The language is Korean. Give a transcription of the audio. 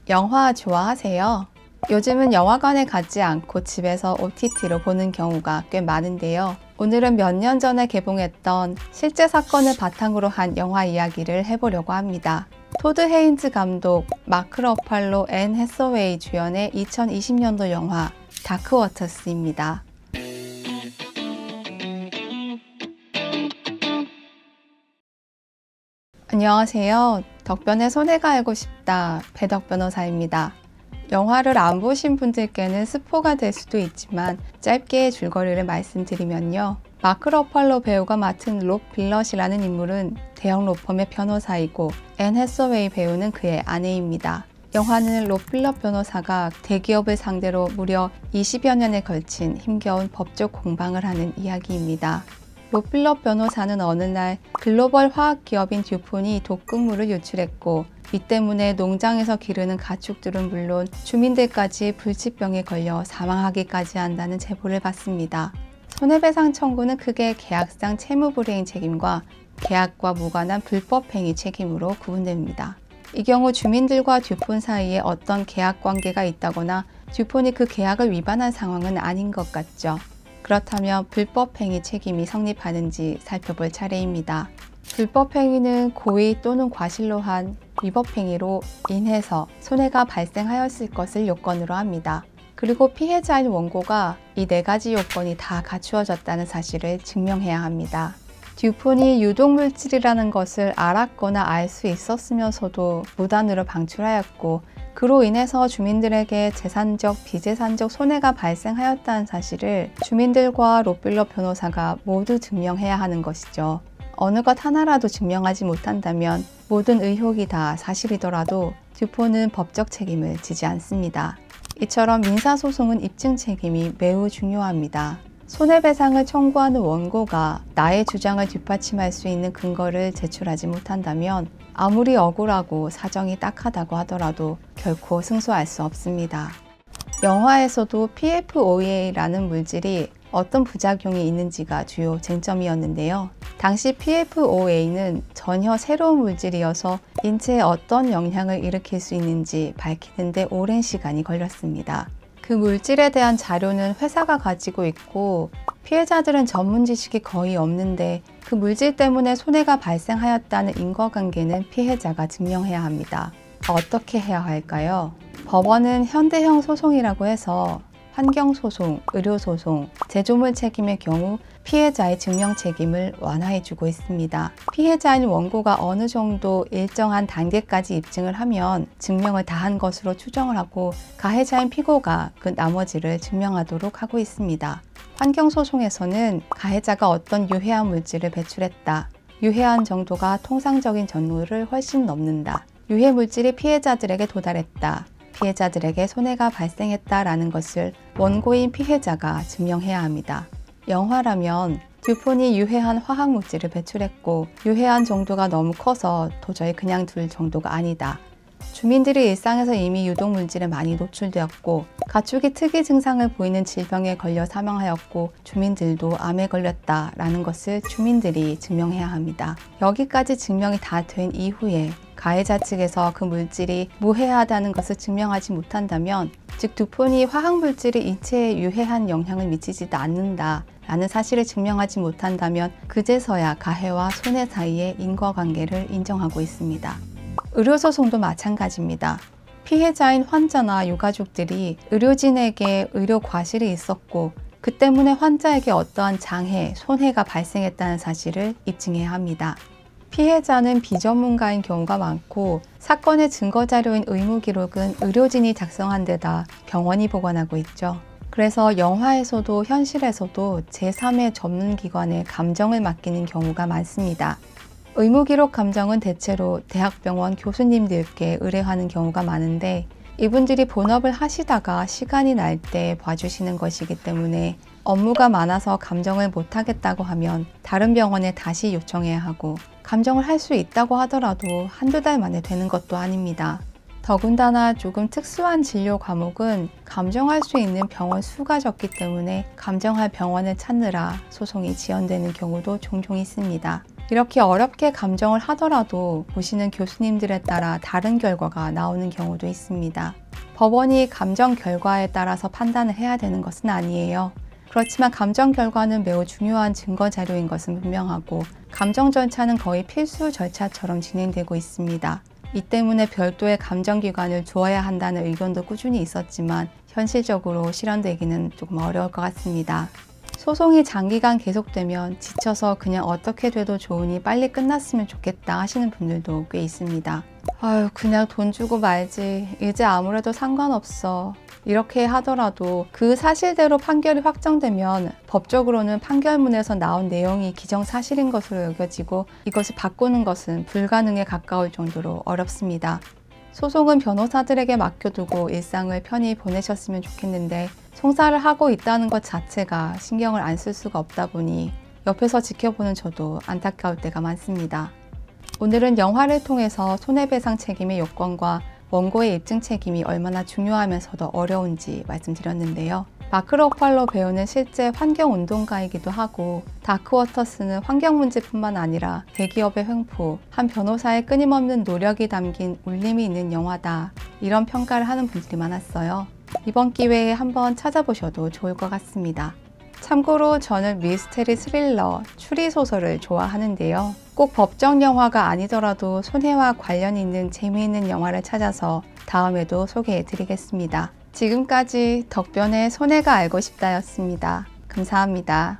영화 좋아하세요? 요즘은 영화관에 가지 않고 집에서 OTT로 보는 경우가 꽤 많은데요. 오늘은 몇 년 전에 개봉했던 실제 사건을 바탕으로 한 영화 이야기를 해보려고 합니다. 토드 헤인즈 감독, 마크 러팔로, 앤 해서웨이 주연의 2020년도 영화 다크워터스입니다. 안녕하세요. 덕변의 손해가 알고 싶다 배덕 변호사입니다. 영화를 안 보신 분들께는 스포가 될 수도 있지만 짧게 줄거리를 말씀드리면요. 마크 러팔로 배우가 맡은 록 빌럿이라는 인물은 대형 로펌의 변호사이고 앤 해서웨이 배우는 그의 아내입니다. 영화는 록 빌럿 변호사가 대기업을 상대로 무려 20여 년에 걸친 힘겨운 법적 공방을 하는 이야기입니다. 록 빌럿 변호사는 어느 날 글로벌 화학기업인 듀폰이 독극물을 유출했고 이 때문에 농장에서 기르는 가축들은 물론 주민들까지 불치병에 걸려 사망하기까지 한다는 제보를 받습니다. 손해배상 청구는 크게 계약상 채무불이행 책임과 계약과 무관한 불법행위 책임으로 구분됩니다. 이 경우 주민들과 듀폰 사이에 어떤 계약 관계가 있다거나 듀폰이 그 계약을 위반한 상황은 아닌 것 같죠. 그렇다면 불법행위 책임이 성립하는지 살펴볼 차례입니다. 불법행위는 고의 또는 과실로 한 위법행위로 인해서 손해가 발생하였을 것을 요건으로 합니다. 그리고 피해자인 원고가 이 네 가지 요건이 다 갖추어졌다는 사실을 증명해야 합니다. 듀폰이 유독물질이라는 것을 알았거나 알 수 있었으면서도 무단으로 방출하였고 그로 인해서 주민들에게 재산적, 비재산적 손해가 발생하였다는 사실을 주민들과 록 빌럿 변호사가 모두 증명해야 하는 것이죠. 어느 것 하나라도 증명하지 못한다면 모든 의혹이 다 사실이더라도 듀폰은 법적 책임을 지지 않습니다. 이처럼 민사소송은 입증 책임이 매우 중요합니다. 손해배상을 청구하는 원고가 나의 주장을 뒷받침할 수 있는 근거를 제출하지 못한다면 아무리 억울하고 사정이 딱하다고 하더라도 결코 승소할 수 없습니다. 영화에서도 PFOA라는 물질이 어떤 부작용이 있는지가 주요 쟁점이었는데요. 당시 PFOA는 전혀 새로운 물질이어서 인체에 어떤 영향을 일으킬 수 있는지 밝히는데 오랜 시간이 걸렸습니다. 그 물질에 대한 자료는 회사가 가지고 있고 피해자들은 전문 지식이 거의 없는데 그 물질 때문에 손해가 발생하였다는 인과관계는 피해자가 증명해야 합니다. 어떻게 해야 할까요? 법원은 현대형 소송이라고 해서 환경소송, 의료소송, 제조물 책임의 경우 피해자의 증명 책임을 완화해주고 있습니다. 피해자인 원고가 어느 정도 일정한 단계까지 입증을 하면 증명을 다한 것으로 추정을 하고 가해자인 피고가 그 나머지를 증명하도록 하고 있습니다. 환경소송에서는 가해자가 어떤 유해한 물질을 배출했다. 유해한 정도가 통상적인 전후를 훨씬 넘는다. 유해 물질이 피해자들에게 도달했다. 피해자들에게 손해가 발생했다라는 것을 원고인 피해자가 증명해야 합니다. 영화라면 듀폰이 유해한 화학물질을 배출했고 유해한 정도가 너무 커서 도저히 그냥 둘 정도가 아니다. 주민들이 일상에서 이미 유독물질에 많이 노출되었고 가축이 특이 증상을 보이는 질병에 걸려 사망하였고 주민들도 암에 걸렸다라는 것을 주민들이 증명해야 합니다. 여기까지 증명이 다 된 이후에 가해자 측에서 그 물질이 무해하다는 것을 증명하지 못한다면 즉 듀폰이 화학물질이 인체에 유해한 영향을 미치지도 않는다 라는 사실을 증명하지 못한다면 그제서야 가해와 손해 사이의 인과관계를 인정하고 있습니다. 의료소송도 마찬가지입니다. 피해자인 환자나 유가족들이 의료진에게 의료 과실이 있었고 그 때문에 환자에게 어떠한 장애, 손해가 발생했다는 사실을 입증해야 합니다. 피해자는 비전문가인 경우가 많고 사건의 증거자료인 의무기록은 의료진이 작성한 데다 병원이 보관하고 있죠. 그래서 영화에서도 현실에서도 제3의 전문기관에 감정을 맡기는 경우가 많습니다. 의무기록 감정은 대체로 대학병원 교수님들께 의뢰하는 경우가 많은데 이분들이 본업을 하시다가 시간이 날 때 봐주시는 것이기 때문에 업무가 많아서 감정을 못하겠다고 하면 다른 병원에 다시 요청해야 하고 감정을 할 수 있다고 하더라도 한두 달 만에 되는 것도 아닙니다. 더군다나 조금 특수한 진료 과목은 감정할 수 있는 병원 수가 적기 때문에 감정할 병원을 찾느라 소송이 지연되는 경우도 종종 있습니다. 이렇게 어렵게 감정을 하더라도 보시는 교수님들에 따라 다른 결과가 나오는 경우도 있습니다. 법원이 감정 결과에 따라서 판단을 해야 되는 것은 아니에요. 그렇지만 감정 결과는 매우 중요한 증거 자료인 것은 분명하고 감정 절차는 거의 필수 절차처럼 진행되고 있습니다. 이 때문에 별도의 감정기관을 두어야 한다는 의견도 꾸준히 있었지만 현실적으로 실현되기는 조금 어려울 것 같습니다. 소송이 장기간 계속되면 지쳐서 그냥 어떻게 돼도 좋으니 빨리 끝났으면 좋겠다 하시는 분들도 꽤 있습니다. 아유, 그냥 돈 주고 말지. 이제 아무래도 상관없어. 이렇게 하더라도 그 사실대로 판결이 확정되면 법적으로는 판결문에서 나온 내용이 기정사실인 것으로 여겨지고 이것을 바꾸는 것은 불가능에 가까울 정도로 어렵습니다. 소송은 변호사들에게 맡겨두고 일상을 편히 보내셨으면 좋겠는데 송사를 하고 있다는 것 자체가 신경을 안 쓸 수가 없다 보니 옆에서 지켜보는 저도 안타까울 때가 많습니다. 오늘은 영화를 통해서 손해배상 책임의 요건과 원고의 입증 책임이 얼마나 중요하면서도 어려운지 말씀드렸는데요. 마크 러팔로 배우는 실제 환경운동가이기도 하고 다크워터스는 환경 문제뿐만 아니라 대기업의 횡포, 한 변호사의 끊임없는 노력이 담긴 울림이 있는 영화다. 이런 평가를 하는 분들이 많았어요. 이번 기회에 한번 찾아보셔도 좋을 것 같습니다. 참고로 저는 미스테리 스릴러, 추리소설을 좋아하는데요. 꼭 법정 영화가 아니더라도 손해와 관련이 있는 재미있는 영화를 찾아서 다음에도 소개해 드리겠습니다. 지금까지 덕변의 손해가 알고 싶다였습니다. 감사합니다.